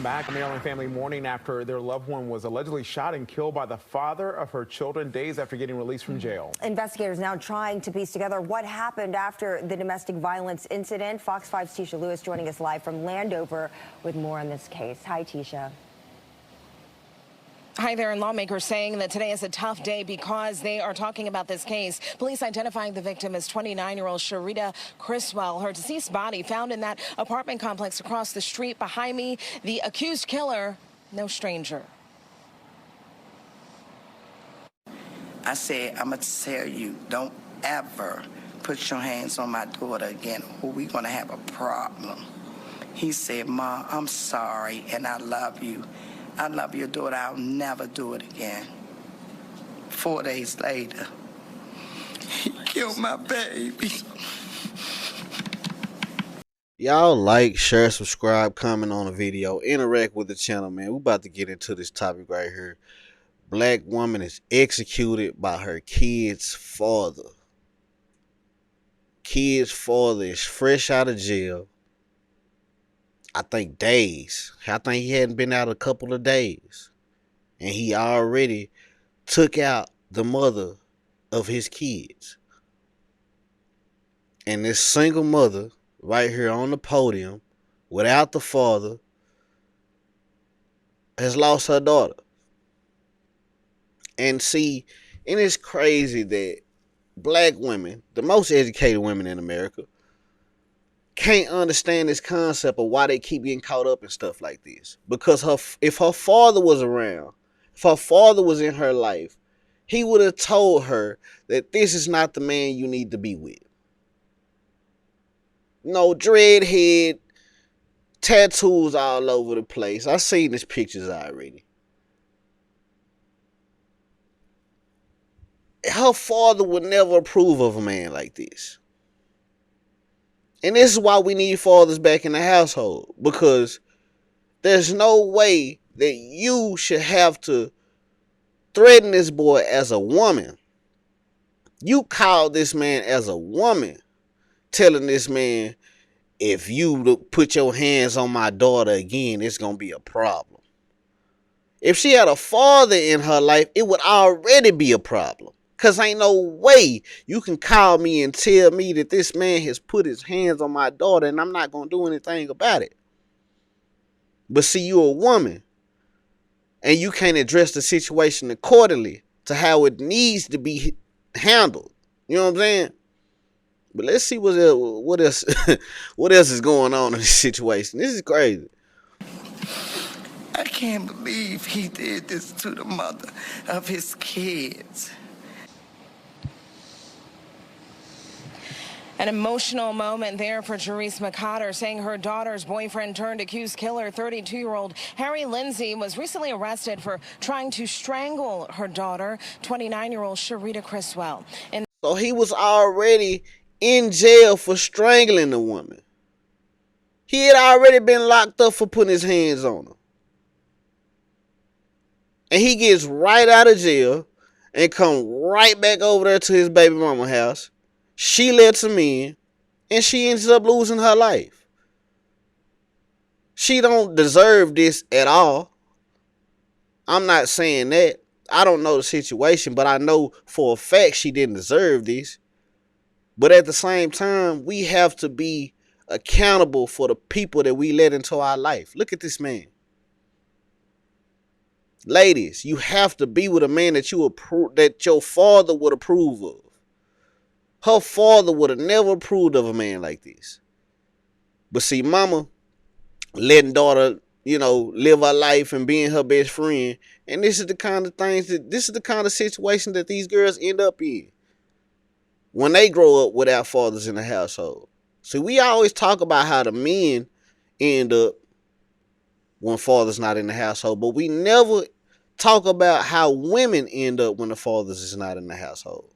Back, a Maryland family mourning after their loved one was allegedly shot and killed by the father of her children days after getting released from jail. Investigators now trying to piece together what happened after the domestic violence incident. Fox 5's Tisha Lewis joining us live from Landover with more on this case. Hi, Tisha. Hi there, and lawmakers saying that today is a tough day because they are talking about this case. Police identifying the victim as 29-year-old Sharita Criswell. Her deceased body found in that apartment complex across the street behind me. The accused killer, no stranger. I said, I'm going to tell you, don't ever put your hands on my daughter again or we're going to have a problem. He said, Ma, I'm sorry and I love you. I love your daughter. I'll never do it again. 4 days later, he killed my baby. Y'all like, share, subscribe, comment on the video, interact with the channel, man. We about to get into this topic right here. Black woman is executed by her kid's father. Kid's father is fresh out of jail. I think days. I think he hadn't been out a couple of days. And he already took out the mother of his kids. And this single mother right here on the podium without the father has lost her daughter. And see, and it's crazy that black women, the most educated women in America, can't understand this concept of why they keep getting caught up in stuff like this. Because if her father was around, if her father was in her life, he would have told her that this is not the man you need to be with. No, dreadhead, tattoos all over the place. I've seen these pictures already. Her father would never approve of a man like this. And this is why we need fathers back in the household. Because there's no way that you should have to threaten this boy as a woman. You call this man as a woman, telling this man, if you put your hands on my daughter again, it's going to be a problem. If she had a father in her life, it would already be a problem. Because ain't no way you can call me and tell me that this man has put his hands on my daughter and I'm not going to do anything about it. But see, you're a woman and you can't address the situation accordingly to how it needs to be handled. You know what I'm saying? But let's see what else what else is going on in this situation. This is crazy. I can't believe he did this to the mother of his kids. An emotional moment there for Jerice McCotter, saying her daughter's boyfriend turned accused killer, 32-year-old Harry Lindsay, was recently arrested for trying to strangle her daughter, 29-year-old Sharita Criswell. So he was already in jail for strangling the woman. He had already been locked up for putting his hands on her. And he gets right out of jail and come right back over there to his baby mama house. She lets him in, and she ends up losing her life. She don't deserve this at all. I'm not saying that. I don't know the situation, but I know for a fact she didn't deserve this. But at the same time, we have to be accountable for the people that we let into our life. Look at this man. Ladies, you have to be with a man that that your father would approve of. Her father would have never approved of a man like this. But see, mama letting daughter, live her life and being her best friend. And this is the kind of situation that these girls end up in when they grow up without fathers in the household. See, we always talk about how the men end up when father's not in the household, but we never talk about how women end up when the fathers is not in the household.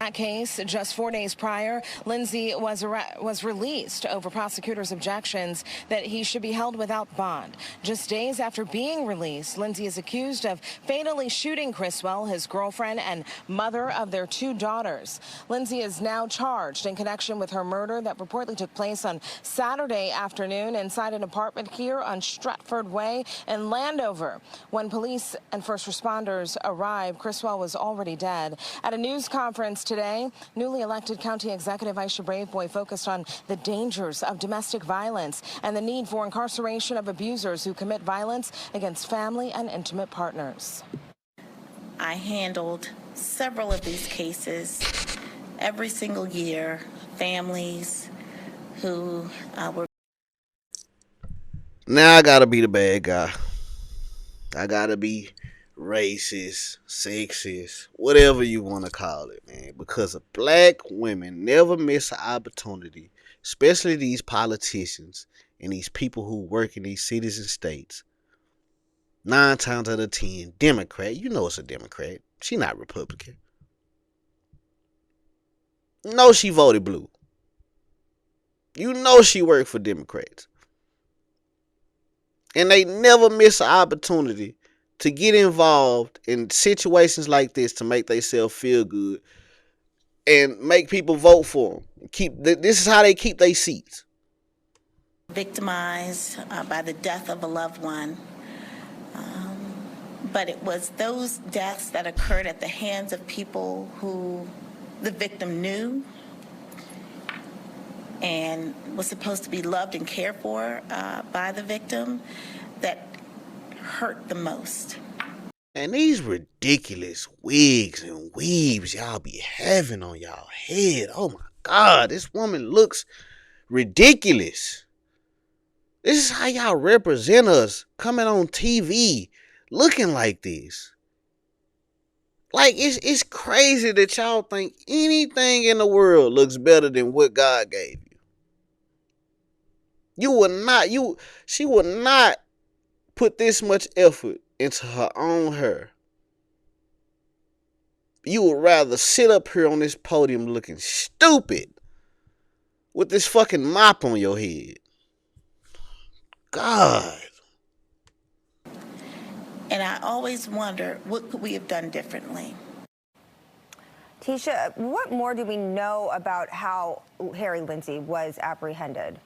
That case, just 4 days prior, Lindsay was released over prosecutors' objections that he should be held without bond. Just days after being released, Lindsay is accused of fatally shooting Criswell, his girlfriend and mother of their 2 daughters. Lindsay is now charged in connection with her murder that reportedly took place on Saturday afternoon inside an apartment here on Stratford Way in Landover. When police and first responders arrived, Criswell was already dead. At a news conference today, newly elected County Executive Aisha Braveboy focused on the dangers of domestic violence and the need for incarceration of abusers who commit violence against family and intimate partners. I handled several of these cases every single year, families who were... Now I gotta be the bad guy. I gotta be racist, sexist, whatever you want to call it, man. Because black women never miss an opportunity, especially these politicians and these people who work in these cities and states. 9 times out of 10, Democrat. You know it's a Democrat. She not Republican. No, she voted blue. You know she worked for Democrats. And they never miss an opportunity to get involved in situations like this to make themselves feel good and make people vote for them. This is how they keep their seats. Victimized by the death of a loved one. But it was those deaths that occurred at the hands of people who the victim knew and was supposed to be loved and cared for by the victim that hurt the most. And these ridiculous wigs and weaves y'all be having on y'all head. Oh my God, this woman looks ridiculous. This is how y'all represent us coming on TV looking like this. Like, it's crazy that y'all think anything in the world looks better than what God gave you. She would not put this much effort into her own hair. You would rather sit up here on this podium looking stupid with this fucking mop on your head. God. And I always wonder, what could we have done differently? Tisha, what more do we know about how Harry Lindsay was apprehended?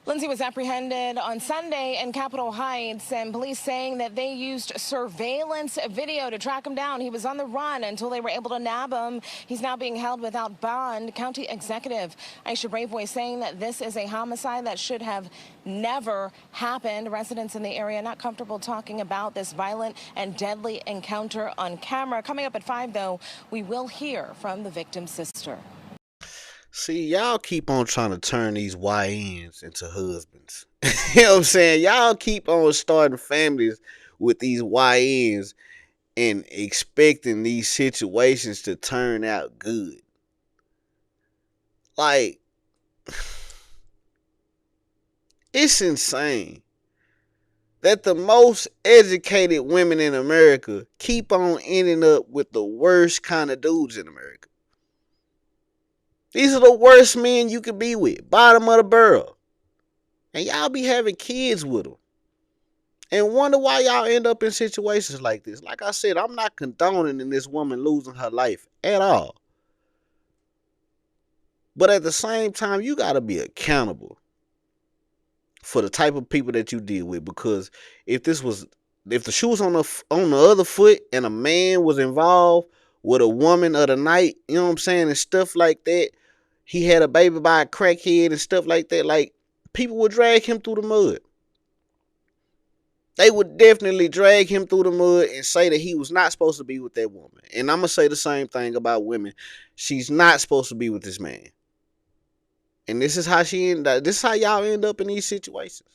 Lindsay was apprehended on Sunday in Capitol Heights, and police saying that they used surveillance video to track him down. He was on the run until they were able to nab him. He's now being held without bond. County Executive Aisha Braveboy saying that this is a homicide that should have never happened. Residents in the area not comfortable talking about this violent and deadly encounter on camera. Coming up at 5, though, we will hear from the victim's sister. See, y'all keep on trying to turn these YNs into husbands. You know what I'm saying? Y'all keep on starting families with these YNs and expecting these situations to turn out good. Like, it's insane that the most educated women in America keep on ending up with the worst kind of dudes in America. These are the worst men you could be with. Bottom of the barrel. And y'all be having kids with them. And wonder why y'all end up in situations like this. Like I said, I'm not condoning in this woman losing her life at all. But at the same time, you got to be accountable for the type of people that you deal with. Because if the shoe was on the other foot and a man was involved with a woman of the night, you know what I'm saying, and stuff like that, he had a baby by a crackhead and stuff like that, like, people would drag him through the mud. They would definitely drag him through the mud and say that he was not supposed to be with that woman. And I'm going to say the same thing about women. She's not supposed to be with this man. And this is how this is how y'all end up in these situations.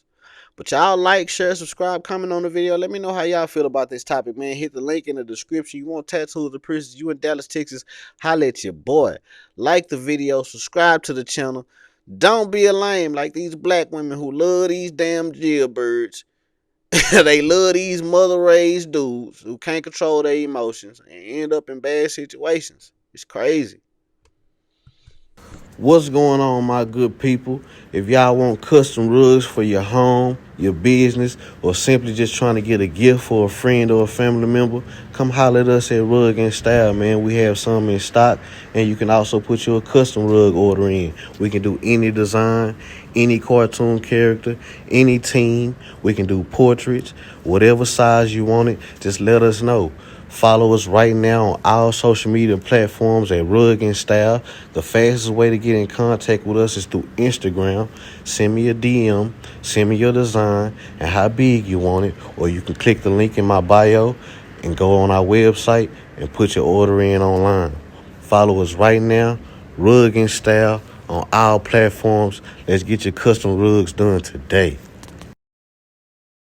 But y'all like, share, subscribe, comment on the video. Let me know how y'all feel about this topic, man. Hit the link in the description. You want tattoos or piercings, you in Dallas, Texas, holla at your boy. Like the video, subscribe to the channel. Don't be a lame like these black women who love these damn jailbirds They love these mother-raised dudes who can't control their emotions and end up in bad situations. It's crazy. What's going on, my good people? If y'all want custom rugs for your home, your business, or simply just trying to get a gift for a friend or a family member, come holler at us at Rug and Style, man. We have some in stock, and you can also put your custom rug order in. We can do any design, any cartoon character, any team. We can do portraits, whatever size you want it. Just let us know. Follow us right now on all social media platforms at Rug and Style. The fastest way to get in contact with us is through Instagram. Send me a DM, send me your design and how big you want it, or you can click the link in my bio and go on our website and put your order in online. Follow us right now, Rug and Style, on all platforms. Let's get your custom rugs done today.